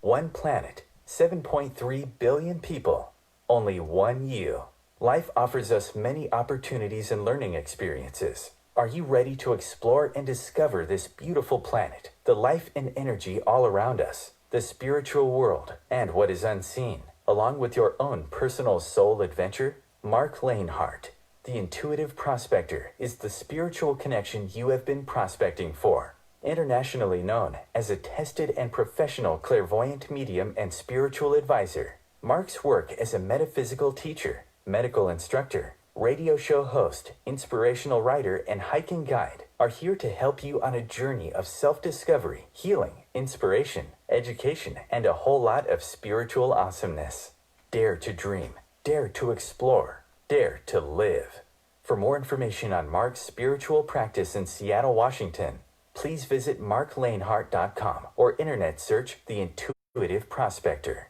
One planet, 7.3 billion people, only one you. Life offers us many opportunities and learning experiences. Are you ready to explore and discover this beautiful planet, the life and energy all around us, the spiritual world, and what is unseen, along with your own personal soul adventure? Marc Lainhart, the Intuitive Prospector, is the spiritual connection you have been prospecting for. Internationally known as a tested and professional clairvoyant medium and spiritual advisor, Marc's work as a metaphysical teacher, medical instructor, radio show host, inspirational writer, and hiking guide are here to help you on a journey of self-discovery, healing, inspiration, education, and a whole lot of spiritual awesomeness. Dare to dream, dare to explore, dare to live. For more information on Marc's spiritual practice in Seattle, Washington, please visit marclainhart.com or internet search The Intuitive Prospector.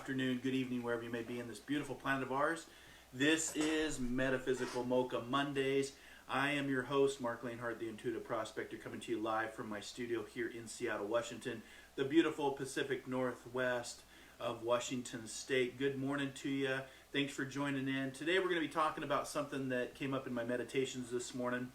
afternoon, good evening, wherever you may be in this beautiful planet of ours. This is Metaphysical Mocha Mondays. I am your host, Marc Lainhart, the Intuitive Prospector, coming to you live from my studio here in Seattle, Washington, the beautiful Pacific Northwest of Washington State. Good morning to you. Thanks for joining in. Today we're going to be talking about something that came up in my meditations this morning,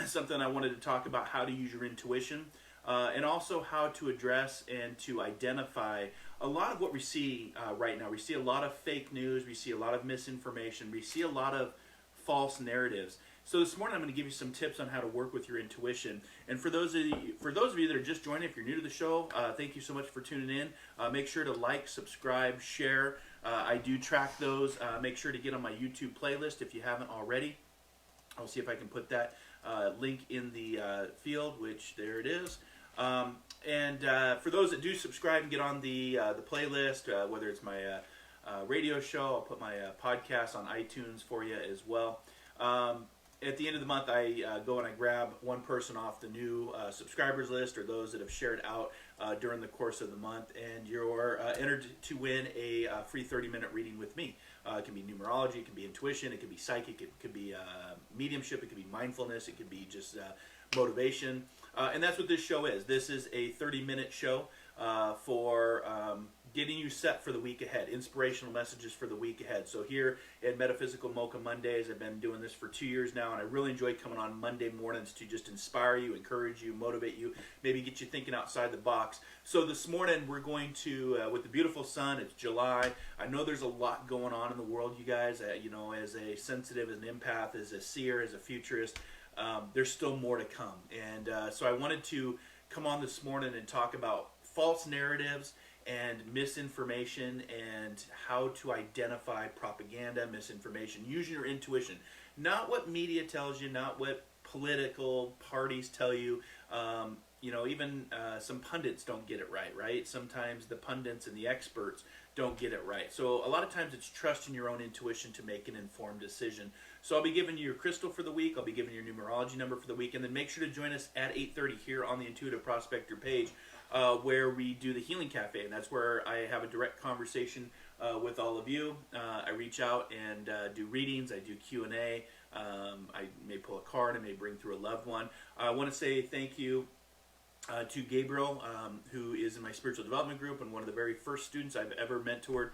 something I wanted to talk about, how to use your intuition. And also how to address and to identify a lot of what we see right now. We see a lot of fake news. We see a lot of misinformation. We see a lot of false narratives. So this morning I'm going to give you some tips on how to work with your intuition. And for those of you that are just joining, if you're new to the show, thank you so much for tuning in. Make sure to like, subscribe, share. I do track those. Make sure to get on my YouTube playlist if you haven't already. I'll see if I can put that link in the field, which there it is. And for those that do subscribe and get on the playlist, whether it's my radio show, I'll put my podcast on iTunes for you as well. At the end of the month, I go and I grab one person off the new subscribers list, or those that have shared out during the course of the month, and you're entered to win a free 30-minute reading with me. It can be numerology, it can be intuition, it can be psychic, it could be mediumship, it could be mindfulness, it could be just motivation. And that's what this show is. This is a 30-minute show for getting you set for the week ahead, inspirational messages for the week ahead. So here at Metaphysical Mocha Mondays, I've been doing this for 2 years now, and I really enjoy coming on Monday mornings to just inspire you, encourage you, motivate you, maybe get you thinking outside the box. So this morning we're going to, with the beautiful sun, it's July. I know there's a lot going on in the world, you guys. As a sensitive, as an empath, as a seer, as a futurist, there's still more to come. And so I wanted to come on this morning and talk about false narratives and misinformation and how to identify propaganda, misinformation, using your intuition. Not what media tells you, not what political parties tell you. Even some pundits don't get it right? Sometimes the pundits and the experts don't get it right. So a lot of times it's trusting your own intuition to make an informed decision. So I'll be giving you your crystal for the week. I'll be giving you your numerology number for the week. And then make sure to join us at 8:30 here on the Intuitive Prospector page, where we do the Healing Cafe. And that's where I have a direct conversation with all of you. I reach out and do readings. I do Q&A. I may pull a card. I may bring through a loved one. I want to say thank you to Gabriel, who is in my spiritual development group and one of the very first students I've ever mentored,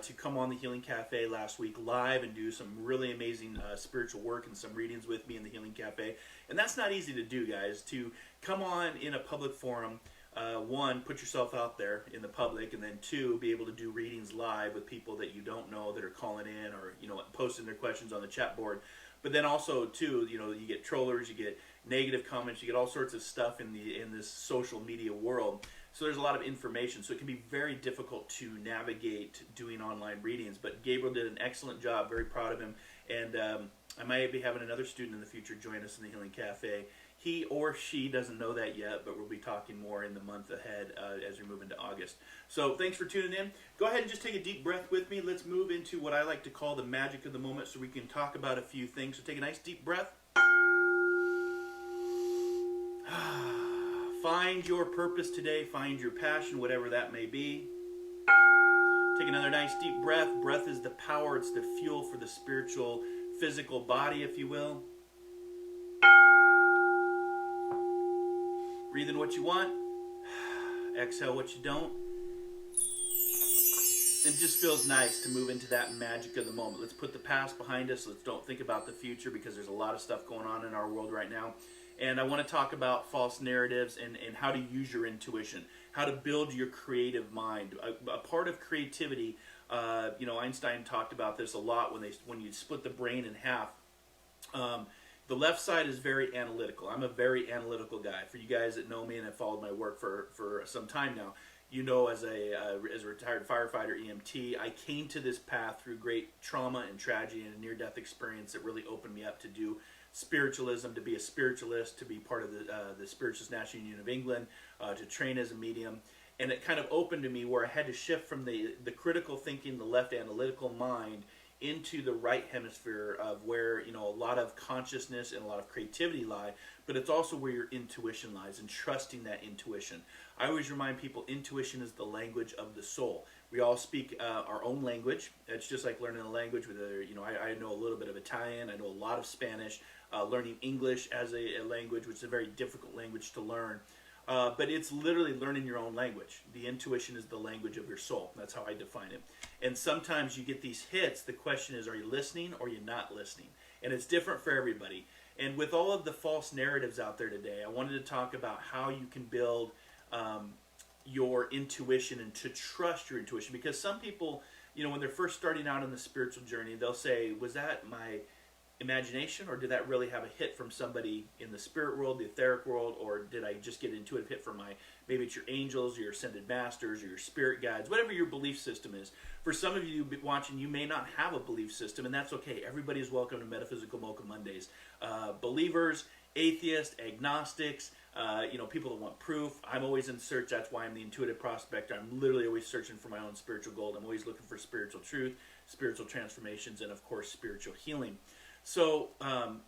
to come on the Healing Cafe last week live and do some really amazing spiritual work and some readings with me in the Healing Cafe. And that's not easy to do, guys, to come on in a public forum. One, put yourself out there in the public, and then two, be able to do readings live with people that you don't know that are calling in or posting their questions on the chat board. But then also too, you get trollers, you get negative comments, you get all sorts of stuff in this social media world. So there's a lot of information, so it can be very difficult to navigate doing online readings. But Gabriel did an excellent job, very proud of him, and I might be having another student in the future join us in the Healing Cafe. He or she doesn't know that yet, but we'll be talking more in the month ahead as we move into August. So thanks for tuning in. Go ahead and just take a deep breath with me. Let's move into what I like to call the magic of the moment so we can talk about a few things. So take a nice deep breath. Find your purpose today. Find your passion, whatever that may be. Take another nice deep breath. Breath is the power. It's the fuel for the spiritual, physical body, if you will. Breathe in what you want. Exhale what you don't. It just feels nice to move into that magic of the moment. Let's put the past behind us. Let's don't think about the future, because there's a lot of stuff going on in our world right now. And I want to talk about false narratives and how to use your intuition, how to build your creative mind. A part of creativity, Einstein talked about this a lot when you split the brain in half. The left side is very analytical. I'm a very analytical guy. For you guys that know me and have followed my work for some time now, as a retired firefighter, EMT, I came to this path through great trauma and tragedy and a near-death experience that really opened me up to do spiritualism, to be a spiritualist, to be part of the Spiritualist National Union of England, to train as a medium. And it kind of opened to me where I had to shift from the critical thinking, the left analytical mind, into the right hemisphere of where a lot of consciousness and a lot of creativity lie, but it's also where your intuition lies, and trusting that intuition. I always remind people intuition is the language of the soul. We all speak our own language. It's just like learning a language. I know a little bit of Italian. I know a lot of Spanish. Learning English as a language, which is a very difficult language to learn. But it's literally learning your own language. The intuition is the language of your soul. That's how I define it. And sometimes you get these hits. The question is, are you listening or are you not listening? And it's different for everybody. And with all of the false narratives out there today, I wanted to talk about how you can build your intuition and to trust your intuition. Because some people, when they're first starting out on the spiritual journey, they'll say, was that my imagination, or did that really have a hit from somebody in the spirit world, the etheric world, or did I just get an intuitive hit from maybe it's your angels, your ascended masters, or your spirit guides, whatever your belief system is. For some of you watching, you may not have a belief system, and that's okay. Everybody is welcome to Metaphysical Mocha Mondays. Believers, atheists, agnostics, people that want proof. I'm always in search. That's why I'm the Intuitive Prospector. I'm literally always searching for my own spiritual gold. I'm always looking for spiritual truth, spiritual transformations, and of course, spiritual healing. So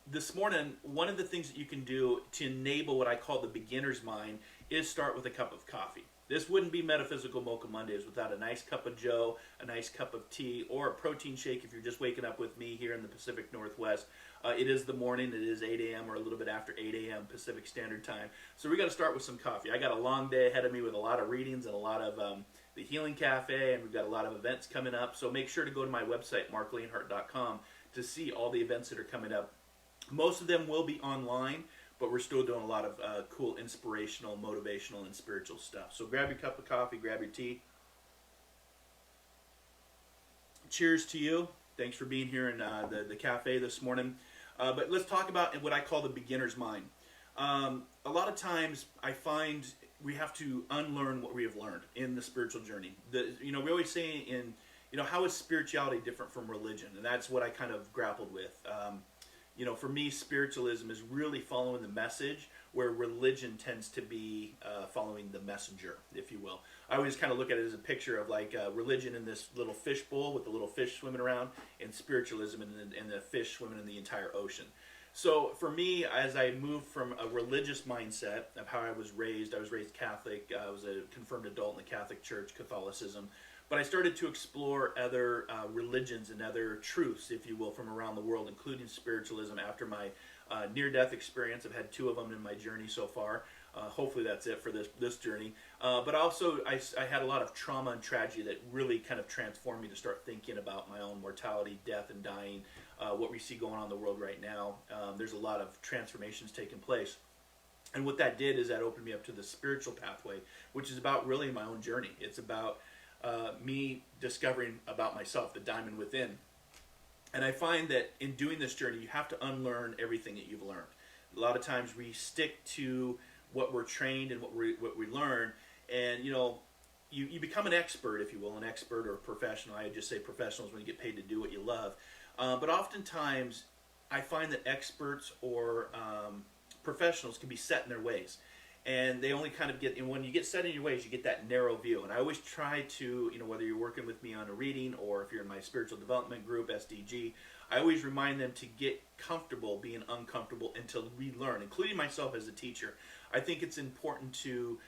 this morning, one of the things that you can do to enable what I call the beginner's mind is start with a cup of coffee. This wouldn't be Metaphysical Mocha Mondays without a nice cup of joe, a nice cup of tea, or a protein shake if you're just waking up with me here in the Pacific Northwest. It is the morning. It is 8 a.m. or a little bit after 8 a.m. Pacific Standard Time. So we got to start with some coffee. I got a long day ahead of me with a lot of readings and a lot of the Healing Cafe, and we've got a lot of events coming up. So make sure to go to my website, marclainhart.com, to see all the events that are coming up. Most of them will be online, but we're still doing a lot of cool inspirational, motivational, and spiritual stuff. So grab your cup of coffee, grab your tea. Cheers to you. Thanks for being here in the cafe this morning. But let's talk about what I call the beginner's mind. A lot of times I find we have to unlearn what we have learned in the spiritual journey. We always say how is spirituality different from religion? And that's what I kind of grappled with. For me, spiritualism is really following the message, where religion tends to be following the messenger, if you will. I always kind of look at it as a picture of like religion in this little fish bowl with the little fish swimming around, and spiritualism and the fish swimming in the entire ocean. So for me, as I moved from a religious mindset of how I was raised Catholic. I was a confirmed adult in the Catholic Church, Catholicism. But I started to explore other religions and other truths, if you will, from around the world, including spiritualism after my near-death experience. I've had 2 of them in my journey so far. Hopefully that's it for this journey. But also I had a lot of trauma and tragedy that really kind of transformed me to start thinking about my own mortality, death, and dying, what we see going on in the world right now. There's a lot of transformations taking place. And what that did is that opened me up to the spiritual pathway, which is about really my own journey. It's about me discovering about myself, the diamond within. And I find that in doing this journey, you have to unlearn everything that you've learned. A lot of times we stick to what we're trained and what we learn, and you become an expert, if you will, an expert or a professional. I just say professionals when you get paid to do what you love. But oftentimes, I find that experts or professionals can be set in their ways. And they only kind of get, and when you get set in your ways, you get that narrow view. And I always try to, whether you're working with me on a reading or if you're in my spiritual development group, SDG, I always remind them to get comfortable being uncomfortable and to relearn, including myself as a teacher. I think it's important to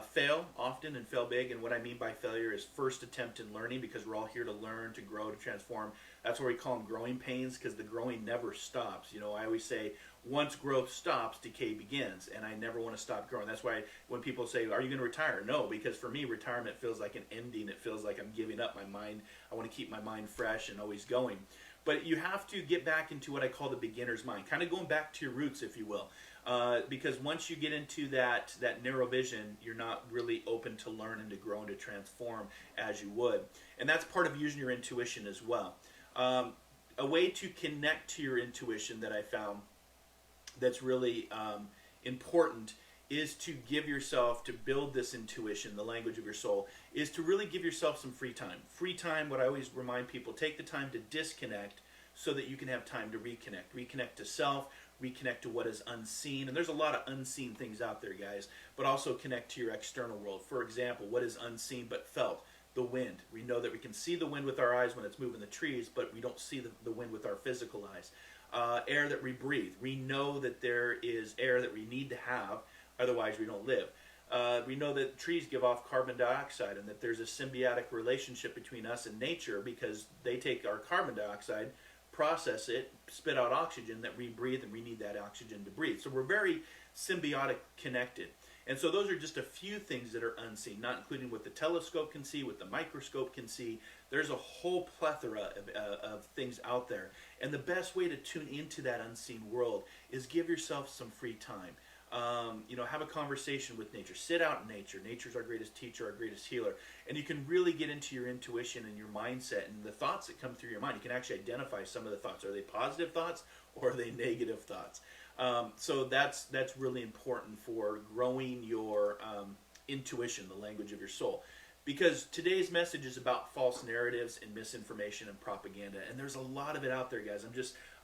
fail often and fail big. And what I mean by failure is first attempt in learning, because we're all here to learn, to grow, to transform. That's why we call them growing pains, because the growing never stops. I always say, once growth stops, decay begins, and I never want to stop growing. That's why when people say, are you going to retire? No, because for me, retirement feels like an ending. It feels like I'm giving up my mind. I want to keep my mind fresh and always going. But you have to get back into what I call the beginner's mind, kind of going back to your roots, if you will. Because once you get into that narrow vision, you're not really open to learn and to grow and to transform as you would. And that's part of using your intuition as well. A way to connect to your intuition that I found that's really important is to give yourself, to build this intuition, the language of your soul, is to really give yourself some free time. Free time, what I always remind people, take the time to disconnect so that you can have time to reconnect. Reconnect to self, reconnect to what is unseen. And there's a lot of unseen things out there, guys, but also connect to your external world. For example, what is unseen but felt? The wind. We know that we can see the wind with our eyes when it's moving the trees, but we don't see the wind with our physical eyes. Air that we breathe. We know that there is air that we need to have, otherwise we don't live. We know that trees give off carbon dioxide and that there's a symbiotic relationship between us and nature because they take our carbon dioxide, process it, spit out oxygen that we breathe, and we need that oxygen to breathe. So we're very symbiotic connected. And so those are just a few things that are unseen, not including what the telescope can see, what the microscope can see. There's a whole plethora of things out there. And the best way to tune into that unseen world is give yourself some free time. Have a conversation with nature. Sit out in nature. Nature's our greatest teacher, our greatest healer. And you can really get into your intuition and your mindset and the thoughts that come through your mind. You can actually identify some of the thoughts. Are they positive thoughts or are they negative thoughts? So that's really important for growing your intuition, the language of your soul. Because today's message is about false narratives and misinformation and propaganda. And there's a lot of it out there, guys.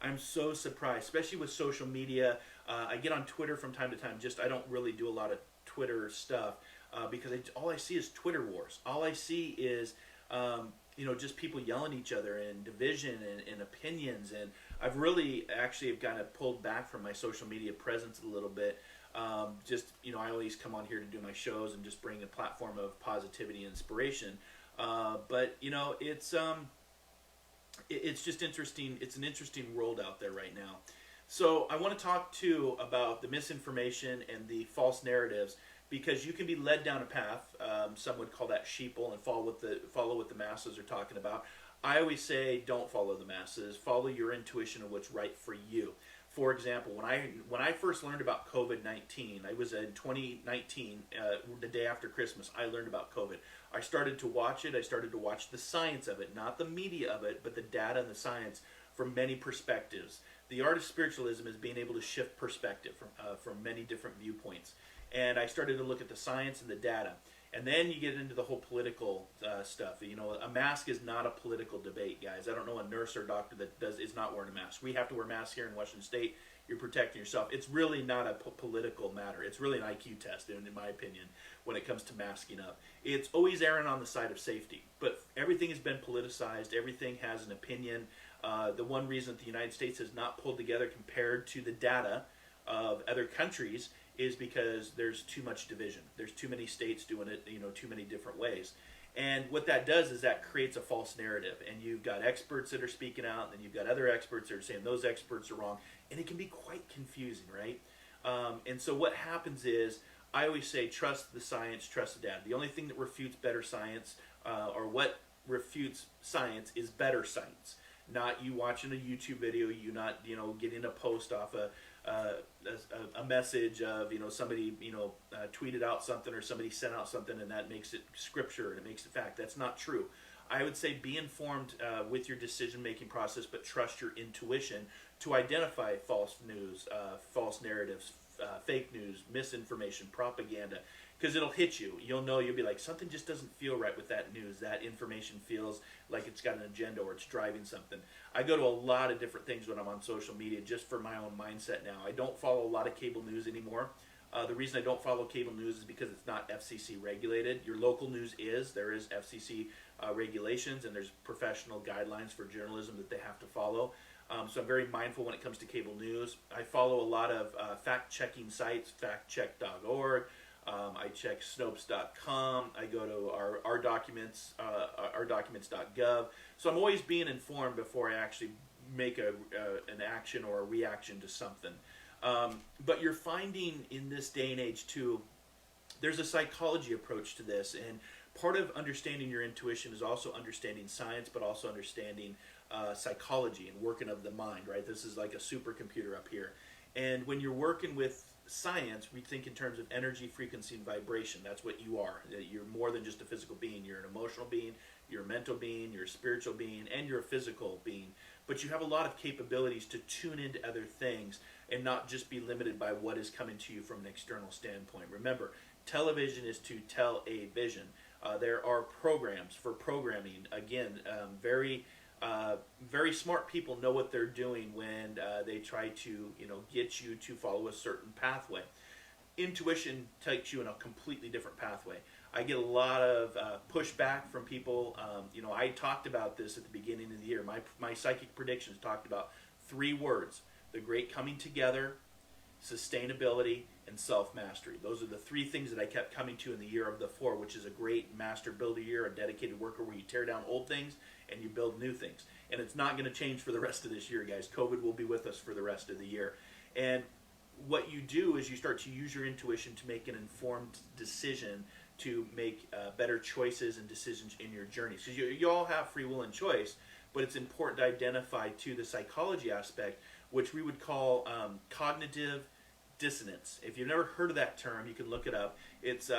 I'm so surprised, especially with social media. I get on Twitter from time to time. I don't really do a lot of Twitter stuff because all I see is Twitter wars. All I see is just people yelling at each other and division and opinions. And I've really actually have kind of pulled back from my social media presence a little bit. I always come on here to do my shows and just bring a platform of positivity and inspiration. But it's just interesting. It's an interesting world out there right now. So I want to talk too about the misinformation and the false narratives, because you can be led down a path. Some would call that sheeple and follow what the masses are talking about. I always say don't follow the masses. Follow your intuition and what's right for you. For example, when I first learned about COVID-19, I was in 2019, the day after Christmas, I learned about COVID. I started to watch it. I started to watch the science of it, not the media of it, but the data and the science from many perspectives. The art of spiritualism is being able to shift perspective from many different viewpoints. And I started to look at the science and the data. And then you get into the whole political stuff. A mask is not a political debate, guys. I don't know a nurse or doctor that is not wearing a mask. We have to wear masks here in Washington State. You're protecting yourself. It's really not a political matter. It's really an IQ test, in my opinion, when it comes to masking up. It's always erring on the side of safety. But everything has been politicized. Everything has an opinion. The one reason that the United States has not pulled together compared to the data of other countries is because there's too much division. There's too many states doing it, too many different ways. And what that does is that creates a false narrative. And you've got experts that are speaking out, and you've got other experts that are saying those experts are wrong. And it can be quite confusing, right? And so what happens is, I always say, trust the science, trust the data. The only thing that refutes better science, or what refutes science, is better science. Not you watching a YouTube video, you not getting a post off a message of somebody tweeted out something or somebody sent out something and that makes it scripture and it makes it fact. That's not true. I would say be informed with your decision making process, but trust your intuition to identify false news, false narratives, fake news, misinformation, propaganda. Because it'll hit you. You'll be like, something just doesn't feel right with that news. That information feels like it's got an agenda or it's driving something. I go to a lot of different things when I'm on social media just for my own mindset now. I don't follow a lot of cable news anymore. The reason I don't follow cable news is because it's not FCC regulated. Your local news is. There is FCC regulations, and there's professional guidelines for journalism that they have to follow. So I'm very mindful when it comes to cable news. I follow a lot of fact-checking sites, factcheck.org. I check Snopes.com. I go to our documents, ourdocuments.gov. So I'm always being informed before I actually make an action or a reaction to something. But you're finding in this day and age too, there's a psychology approach to this, and part of understanding your intuition is also understanding science, but also understanding psychology and working of the mind. Right? This is like a supercomputer up here, and when you're working with science, we think in terms of energy, frequency, and vibration. That's what you are. You're more than just a physical being. You're an emotional being, you're a mental being, you're a spiritual being, and you're a physical being. But you have a lot of capabilities to tune into other things and not just be limited by what is coming to you from an external standpoint. Remember, television is to tell a vision. There are programs for programming. Again, very smart people know what they're doing when they try to get you to follow a certain pathway. Intuition takes you in a completely different pathway. I get a lot of pushback from people. I talked about this at the beginning of the year. My psychic predictions talked about 3 words: the great coming together, sustainability, and self-mastery. Those are the three things that I kept coming to in the year of the 4, which is a great master builder year, a dedicated worker where you tear down old things and you build new things. And it's not going to change for the rest of this year, guys. COVID will be with us for the rest of the year. And what you do is you start to use your intuition to make an informed decision, to make better choices and decisions in your journey. So you all have free will and choice, but it's important to identify too the psychology aspect, which we would call cognitive dissonance. If you've never heard of that term, you can look it up. It's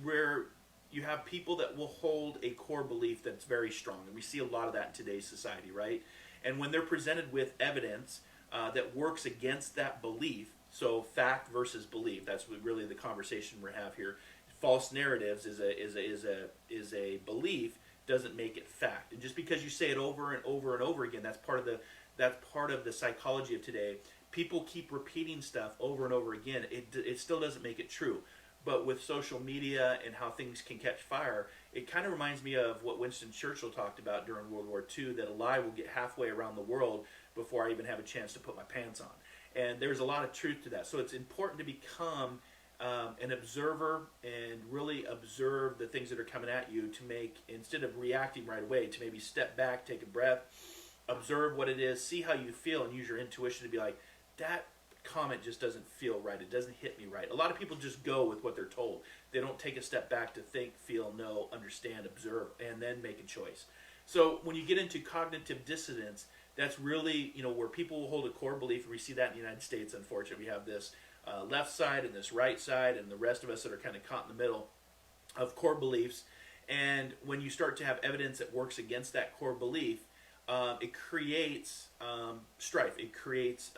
where you have people that will hold a core belief that's very strong, and we see a lot of that in today's society, right? And when they're presented with evidence that works against that belief, so fact versus belief, that's really the conversation we have here. False narratives is a belief, doesn't make it fact. And just because you say it over and over and over again, that's part of the psychology of today. People keep repeating stuff over and over again. It still doesn't make it true. But with social media and how things can catch fire, it kind of reminds me of what Winston Churchill talked about during World War II, that a lie will get halfway around the world before I even have a chance to put my pants on. And there's a lot of truth to that. So it's important to become an observer and really observe the things that are coming at you, to make, instead of reacting right away, to maybe step back, take a breath, observe what it is, see how you feel, and use your intuition to be like, that comment just doesn't feel right. It doesn't hit me right. A lot of people just go with what they're told. They don't take a step back to think, feel, know, understand, observe, and then make a choice. So when you get into cognitive dissonance, that's really, where people will hold a core belief. We see that in the United States, unfortunately. We have this left side and this right side, and the rest of us that are kind of caught in the middle of core beliefs. And when you start to have evidence that works against that core belief, it creates strife. It creates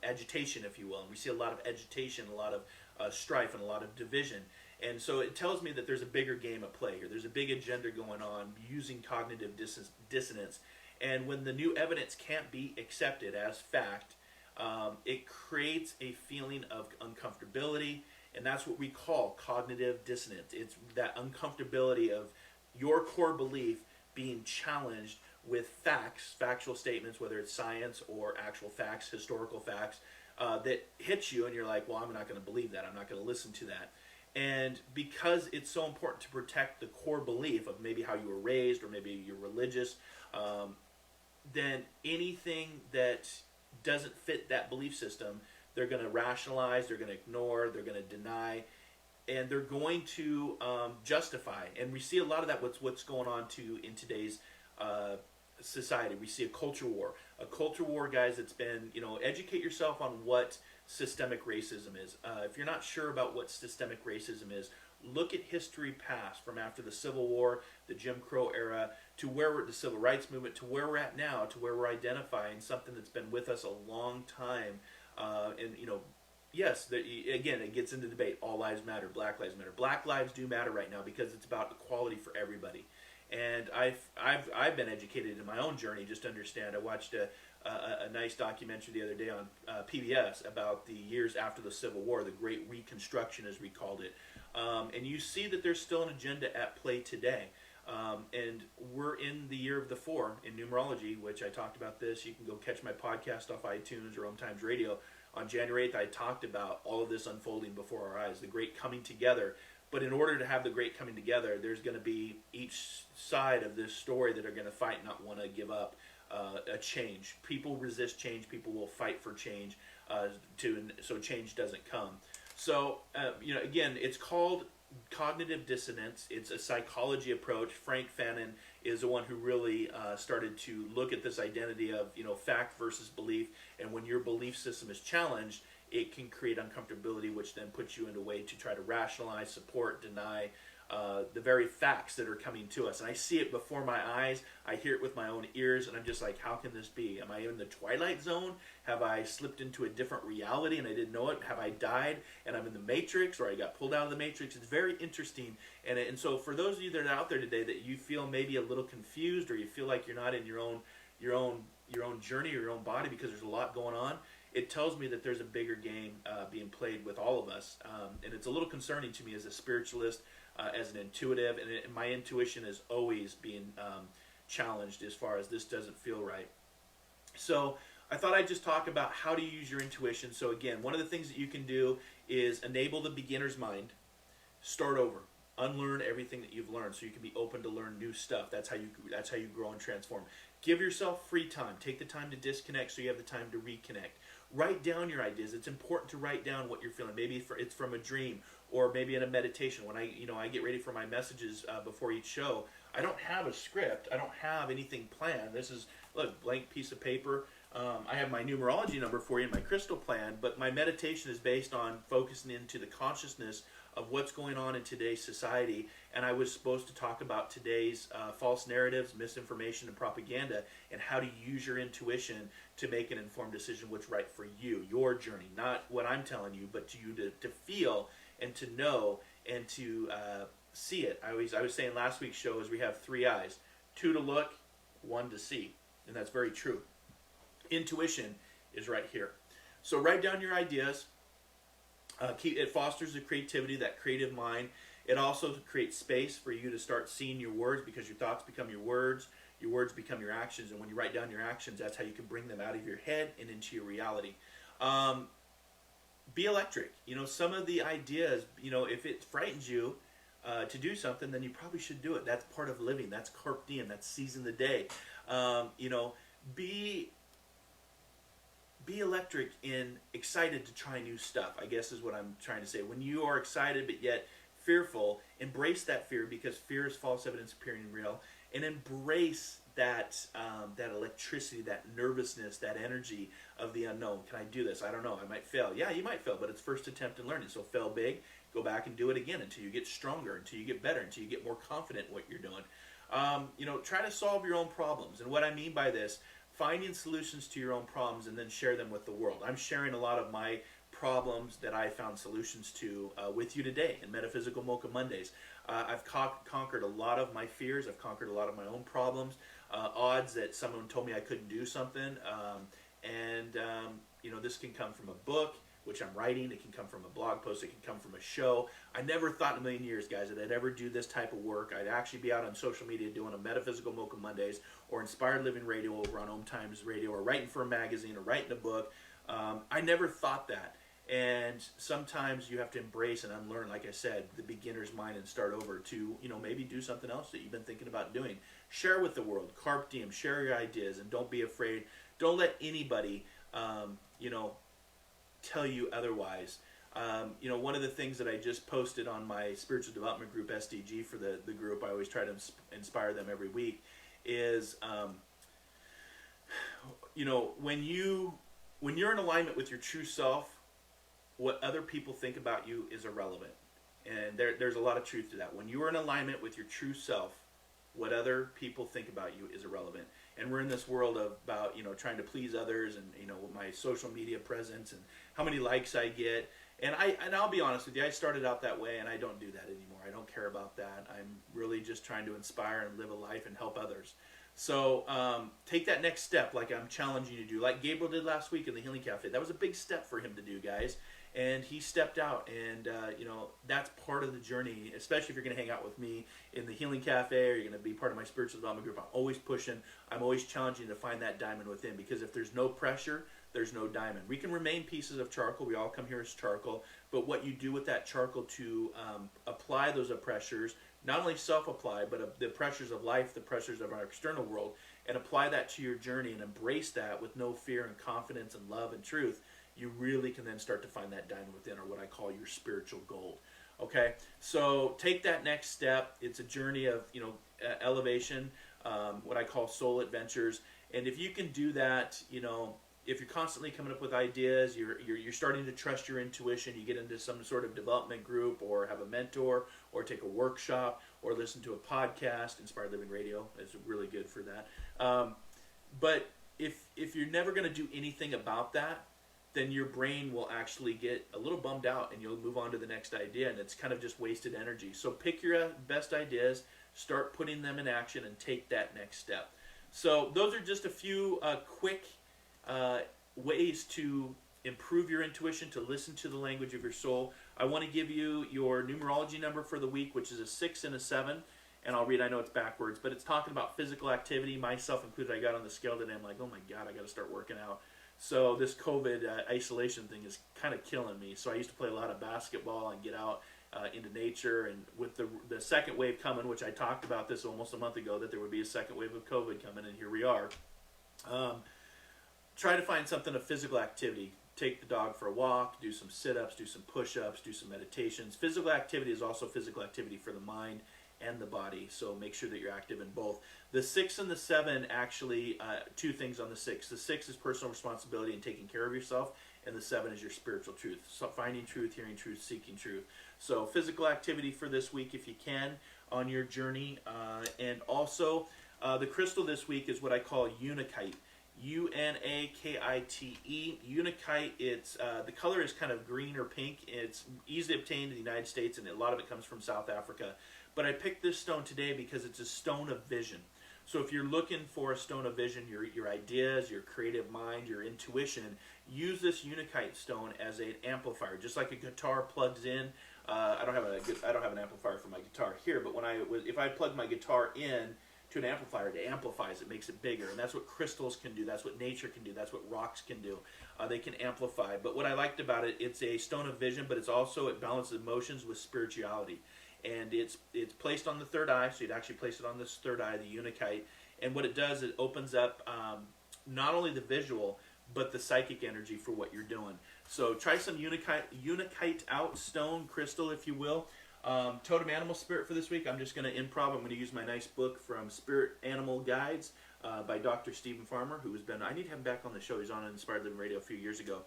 agitation, if you will. And we see a lot of agitation, a lot of strife, and a lot of division. And so it tells me that there's a bigger game at play here. There's a big agenda going on using cognitive dissonance. And when the new evidence can't be accepted as fact, it creates a feeling of uncomfortability. And that's what we call cognitive dissonance. It's that uncomfortability of your core belief being challenged with facts, factual statements, whether it's science or actual facts, historical facts, that hits you, and you're like, well, I'm not going to believe that. I'm not going to listen to that. And because it's so important to protect the core belief of maybe how you were raised, or maybe you're religious, then anything that doesn't fit that belief system, they're going to rationalize, they're going to ignore, they're going to deny, and they're going to justify. And we see a lot of that what's going on too in today's society. We see a culture war, guys. It's been, educate yourself on what systemic racism is. If you're not sure about what systemic racism is, look at history past, from after the Civil War, the Jim Crow era, to where we're the Civil Rights Movement, to where we're at now, to where we're identifying something that's been with us a long time. And yes, again, it gets into debate. All lives matter. Black lives matter. Black lives do matter right now because it's about equality for everybody. And I've been educated in my own journey just to understand. I watched a nice documentary the other day on PBS about the years after the Civil War, the Great Reconstruction, as we called it. And you see that there's still an agenda at play today. And we're in the year of the 4 in numerology, which I talked about this. You can go catch my podcast off iTunes or Om Times Radio. On January 8th, I talked about all of this unfolding before our eyes, the great coming together. But in order to have the great coming together, there's going to be each side of this story that are going to fight and not want to give up a change. People resist change. People will fight for change, so change doesn't come. So, again, it's called cognitive dissonance. It's a psychology approach. Frank Fanon is the one who really started to look at this identity of, fact versus belief. And when your belief system is challenged, it can create uncomfortability, which then puts you in a way to try to rationalize, support, deny the very facts that are coming to us. And I see it before my eyes. I hear it with my own ears, and I'm just like, how can this be? Am I in the Twilight Zone? Have I slipped into a different reality and I didn't know it? Have I died and I'm in the Matrix, or I got pulled out of the Matrix? It's very interesting. And so for those of you that are out there today that you feel maybe a little confused, or you feel like you're not in your own journey or your own body because there's a lot going on, it tells me that there's a bigger game being played with all of us. And it's a little concerning to me as a spiritualist, as an intuitive, and my intuition is always being challenged as far as this doesn't feel right. So I thought I'd just talk about how to use your intuition. So again, one of the things that you can do is enable the beginner's mind. Start over. Unlearn everything that you've learned so you can be open to learn new stuff. That's how you grow and transform. Give yourself free time. Take the time to disconnect so you have the time to reconnect. Write down your ideas. It's important to write down what you're feeling. Maybe it's from a dream, or maybe in a meditation. When I get ready for my messages before each show, I don't have a script. I don't have anything planned. This is, look, blank piece of paper. I have my numerology number for you in my crystal plan, but my meditation is based on focusing into the consciousness of what's going on in today's society. And I was supposed to talk about today's false narratives, misinformation, and propaganda, and how to use your intuition to make an informed decision what's right for you, your journey, not what I'm telling you, but you to feel and to know and to see it. I was saying last week's show is we have 3 eyes, 2 to look, 1 to see, and that's very true. Intuition is right here. So write down your ideas. It fosters the creativity, that creative mind. It also creates space for you to start seeing your words, because your thoughts become your words become your actions, and when you write down your actions, that's how you can bring them out of your head and into your reality. Be electric. Some of the ideas, if it frightens you to do something, then you probably should do it. That's part of living. That's carpe diem. That's seizing the day. Be electric and excited to try new stuff, I guess is what I'm trying to say. When you are excited but yet fearful, embrace that fear, because fear is false evidence appearing real, and embrace that electricity, that nervousness, that energy of the unknown. Can I do this? I don't know. I might fail. Yeah, you might fail, but it's first attempt in learning. So fail big, go back and do it again until you get stronger, until you get better, until you get more confident in what you're doing. Try to solve your own problems. And what I mean by this, finding solutions to your own problems and then share them with the world. I'm sharing a lot of my problems that I found solutions to with you today in Metaphysical Mocha Mondays. I've conquered a lot of my fears. I've conquered a lot of my own problems, odds that someone told me I couldn't do something. This can come from a book, which I'm writing. It can come from a blog post. It can come from a show. I never thought in a million years, guys, that I'd ever do this type of work. I'd actually be out on social media doing a Metaphysical Mocha Mondays or Inspired Living Radio over on Om Times Radio, or writing for a magazine, or writing a book. I never thought that. And sometimes you have to embrace and unlearn, like I said, the beginner's mind, and start over to, maybe do something else that you've been thinking about doing. Share with the world. Carpe diem. Share your ideas, and don't be afraid. Don't let anybody, tell you otherwise. One of the things that I just posted on my spiritual development group, SDG, for the group, I always try to inspire them every week, is, when you're in alignment with your true self, what other people think about you is irrelevant. And there's a lot of truth to that. When you are in alignment with your true self, what other people think about you is irrelevant. And we're in this world about trying to please others, and my social media presence and how many likes I get. And I'll be honest with you, I started out that way, and I don't do that anymore. I don't care about that. I'm really just trying to inspire and live a life and help others. So take that next step, like I'm challenging you to do, like Gabriel did last week in the Healing Cafe. That was a big step for him to do, guys. And he stepped out, and that's part of the journey, especially if you're going to hang out with me in the Healing Cafe, or you're going to be part of my spiritual development group. I'm always pushing, I'm always challenging to find that diamond within, because if there's no pressure, there's no diamond. We can remain pieces of charcoal. We all come here as charcoal, but what you do with that charcoal to apply those pressures, not only self-apply, but the pressures of life, the pressures of our external world, and apply that to your journey and embrace that with no fear and confidence and love and truth, you really can then start to find that diamond within, or what I call your spiritual gold. Okay, so take that next step. It's a journey of elevation, what I call soul adventures. And if you can do that, if you're constantly coming up with ideas, you're starting to trust your intuition, you get into some sort of development group, or have a mentor, or take a workshop, or listen to a podcast. Inspired Living Radio is really good for that. But if you're never going to do anything about that, then your brain will actually get a little bummed out, and you'll move on to the next idea, and it's kind of just wasted energy. So pick your best ideas, start putting them in action, and take that next step. So those are just a few quick ways to improve your intuition, to listen to the language of your soul. I want to give you your numerology number for the week, which is a 6 and a 7. And I'll read, I know it's backwards, but it's talking about physical activity, myself included. I got on the scale today, I'm like, oh my God, I got to start working out. So this COVID isolation thing is kind of killing me. So I used to play a lot of basketball and get out into nature. And with the second wave coming, which I talked about this almost a month ago, that there would be a second wave of COVID coming, and here we are. Try to find something of physical activity. Take the dog for a walk, do some sit-ups, do some push-ups, do some meditations. Physical activity is also physical activity for the mind and the body, so make sure that you're active in both. The 6 and the 7, actually, two things on the 6. The 6 is personal responsibility and taking care of yourself, and the 7 is your spiritual truth. So finding truth, hearing truth, seeking truth. So physical activity for this week if you can on your journey. And also, the crystal this week is what I call Unakite. Unakite. Unakite, it's the color is kind of green or pink. It's easily obtained in the United States, and a lot of it comes from South Africa. But I picked this stone today because it's a stone of vision. So if you're looking for a stone of vision, your ideas, your creative mind, your intuition, use this Unakite stone as an amplifier. Just like a guitar plugs in. I don't have an amplifier for my guitar here, but if I plug my guitar in to an amplifier, it amplifies it, makes it bigger, and that's what crystals can do. That's what nature can do. That's what rocks can do. They can amplify. But what I liked about it, it's a stone of vision, but it balances emotions with spirituality, and it's placed on the third eye. So you'd actually place it on this third eye, the Unakite, and what it does, it opens up not only the visual but the psychic energy for what you're doing. So try some Unakite out stone crystal, if you will. Totem Animal Spirit for this week, I'm just going to improv. I'm going to use my nice book from Spirit Animal Guides by Dr. Stephen Farmer, who has been, I need to have him back on the show. He's on Inspired Living Radio a few years ago.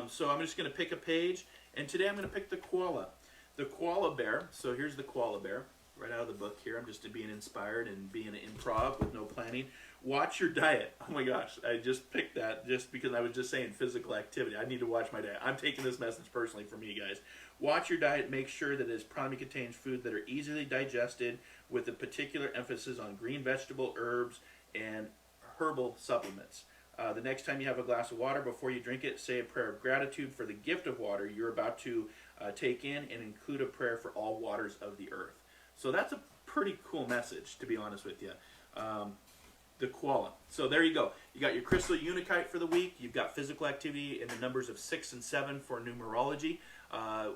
So I'm just going to pick a page, and today I'm going to pick the koala. The koala bear, so here's the koala bear, right out of the book here. I'm just being inspired and being an improv with no planning. Watch your diet. Oh my gosh, I just picked that just because I was just saying physical activity. I need to watch my diet. I'm taking this message personally for me, guys. Watch your diet. Make sure that it primarily contains food that are easily digested with a particular emphasis on green vegetable, herbs, and herbal supplements. The next time you have a glass of water, before you drink it, say a prayer of gratitude for the gift of water you're about to take in, and include a prayer for all waters of the earth. So that's a pretty cool message, to be honest with you. The koala. So there you go. You got your crystal Unakite for the week. You've got physical activity in the numbers of 6 and 7 for numerology,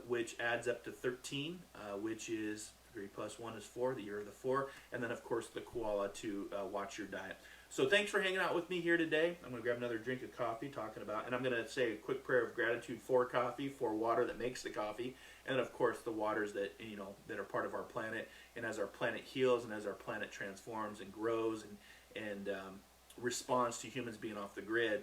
which adds up to 13, which is 3 plus 1 is 4, the year of the 4. And then, of course, the koala to watch your diet. So thanks for hanging out with me here today. I'm going to grab another drink of coffee and I'm going to say a quick prayer of gratitude for coffee, for water that makes the coffee, and of course the waters that that are part of our planet. And as our planet heals and as our planet transforms and grows and responds to humans being off the grid,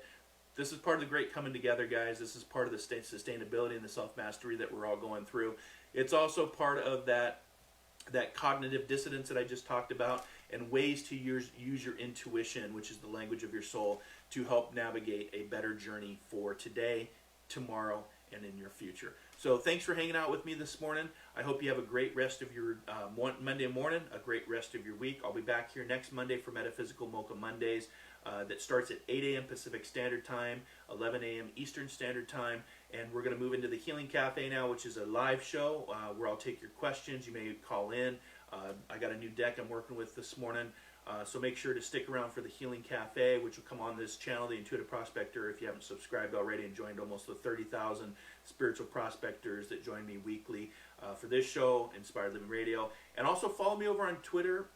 this is part of the great coming together, guys. This is part of the sustainability and the self-mastery that we're all going through. It's also part of that cognitive dissonance that I just talked about, and ways to use your intuition, which is the language of your soul, to help navigate a better journey for today, tomorrow, and in your future. So thanks for hanging out with me this morning. I hope you have a great rest of your Monday morning, a great rest of your week. I'll be back here next Monday for Metaphysical Mocha Mondays. That starts at 8 a.m. Pacific Standard Time, 11 a.m. Eastern Standard Time, and we're going to move into the Healing Cafe now, which is a live show where I'll take your questions. You may call in. I got a new deck I'm working with this morning, so make sure to stick around for the Healing Cafe, which will come on this channel, the Intuitive Prospector, if you haven't subscribed already and joined almost the 30,000 spiritual prospectors that join me weekly for this show, Inspired Living Radio. And also follow me over on Twitter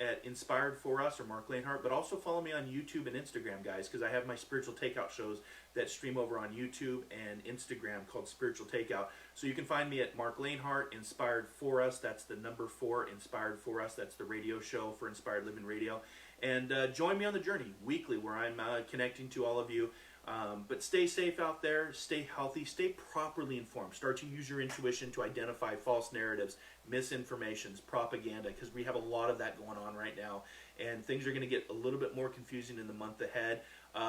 at Inspired For Us or Marc Lainhart, but also follow me on YouTube and Instagram, guys, because I have my spiritual takeout shows that stream over on YouTube and Instagram called Spiritual Takeout. So you can find me at Marc Lainhart, Inspired For Us. That's the number 4, Inspired For Us. That's the radio show for Inspired Living Radio. And join me on the journey weekly where I'm connecting to all of you. But stay safe out there, stay healthy, stay properly informed. Start to use your intuition to identify false narratives, misinformations, propaganda, because we have a lot of that going on right now. And things are going to get a little bit more confusing in the month ahead.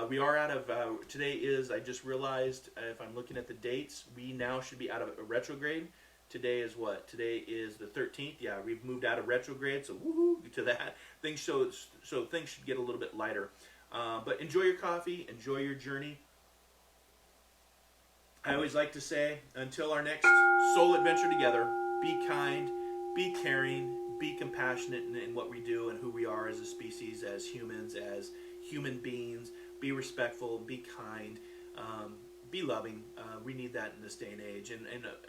We are out of, today is, I just realized, if I'm looking at the dates, we now should be out of a retrograde. Today is what? Today is the 13th. Yeah, we've moved out of retrograde, so woohoo to that. So things should get a little bit lighter. But enjoy your coffee, enjoy your journey. I always like to say, until our next soul adventure together, be kind, be caring, be compassionate in what we do and who we are as a species, as humans, as human beings. Be respectful, be kind. Be loving. We need that in this day and age. And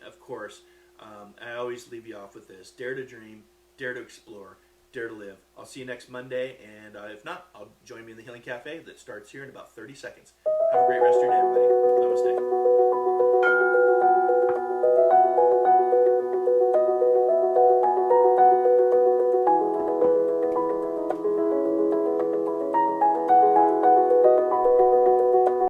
of course, I always leave you off with this: dare to dream, dare to explore, dare to live. I'll see you next Monday, and if not, I'll join me in the Healing Cafe that starts here in about 30 seconds. Have a great rest of your day, everybody.